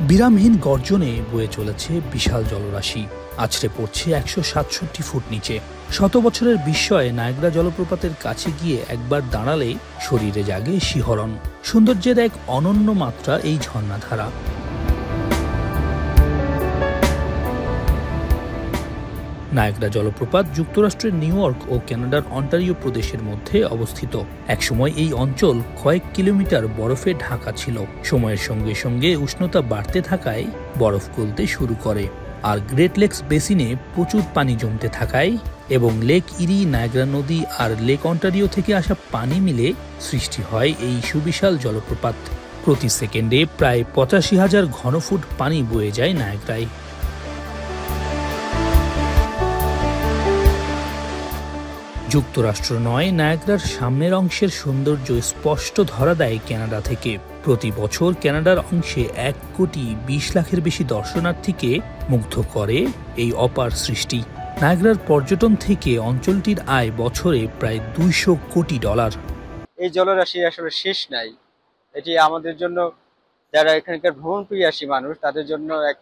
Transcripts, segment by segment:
বিরামহীন গর্জনে বয়ে চলেছে বিশাল জলরাশি, আছড়ে পড়ছে ১৬৭ ফুট নিচে। শত বছরের বিস্ময়ে নায়াগ্রা জলপ্রপাতের কাছে গিয়ে একবার দাঁড়ালে শরীরে জাগে শিহরণ। সৌন্দর্যের এক অনন্য মাত্রা এই ঝর্ণাধারা। নায়াগ্রা জলপ্রপাত যুক্তরাষ্ট্রের নিউ ইয়র্ক ও কানাডার অন্টারিও প্রদেশের মধ্যে অবস্থিত। একসময় এই অঞ্চল কয়েক কিলোমিটার বরফে ঢাকা ছিল। সময়ের সঙ্গে সঙ্গে উষ্ণতা বাড়তে থাকায় বরফ গলতে শুরু করে, আর গ্রেট লেকস বেসিনে প্রচুর পানি জমতে থাকায় এবং লেক ইরি, নায়াগ্রা নদী আর লেক অন্টারিও থেকে আসা পানি মিলে সৃষ্টি হয় এই সুবিশাল জলপ্রপাত। প্রতি সেকেন্ডে প্রায় ৮৫,০০০ ঘনফুট পানি বয়ে যায় নায়াগ্রায়। যুক্তরাষ্ট্র নয়, নায়াগ্রার সামনের অংশের সৌন্দর্য স্পষ্ট ধরা দেয় কানাডা থেকে। প্রতি বছর কানাডার অংশে ১,২০,০০,০০০ বেশি দর্শনার্থীকে মুগ্ধ করে এই অপার সৃষ্টি। নায়াগ্রার পর্যটন থেকে অঞ্চলটির আয় বছরে প্রায় $২০০ কোটি। এই জলরাশি আসলে শেষ নাই। এটি আমাদের জন্য, যারা এখানকার ভ্রমণপ্রিয়াসী মানুষ, তাদের জন্য এক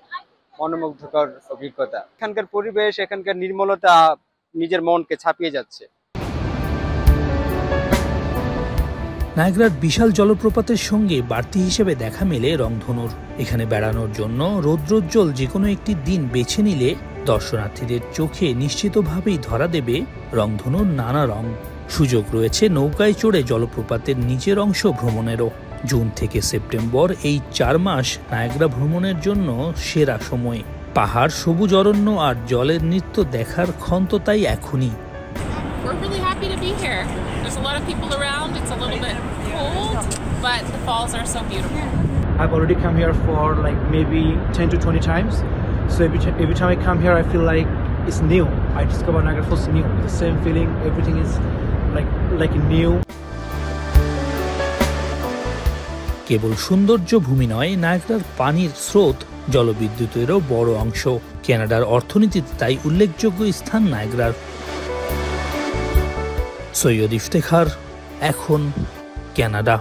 মনোমুগ্ধকর অভিজ্ঞতা। এখানকার পরিবেশ, এখানকার নির্মলতা নিজের মনকে ছাপিয়ে যাচ্ছে। নায়াগ্রার বিশাল জলপ্রপাতের সঙ্গে বাড়তি হিসেবে দেখা মেলে রংধনুর। এখানে বেড়ানোর জন্য রৌদ্রোজ্জ্বল যে কোনো একটি দিন বেছে নিলে দর্শনার্থীদের চোখে নিশ্চিতভাবেই ধরা দেবে রংধনুর নানা রং। সুযোগ রয়েছে নৌকায় চড়ে জলপ্রপাতের নিচের অংশ ভ্রমণেরও। জুন থেকে সেপ্টেম্বর এই ৪ মাস নায়াগ্রা ভ্রমণের জন্য সেরা সময়। পাহাড়, সবুজ অরণ্য আর জলের নৃত্য দেখার ক্ষণ তো তাই এখনই। We're really happy to be here. There's a lot of people around. It's a little bit cold, but the falls are so beautiful. I've already come here for like maybe 10 to 20 times. So every time I come here, I feel like it's new. I discover Niagara Falls new. The same feeling. Everything is like new. কেবল সৌন্দর্য ভূমি নয়, নায়াগ্রার পানির স্রোত জলবিদ্যুতেরও বড় অংশ। কানাডার অর্থনীতিতে তাই উল্লেখযোগ্য স্থান নায়াগ্রার। সৈয়দ ইফতেখার, এখন কানাডা।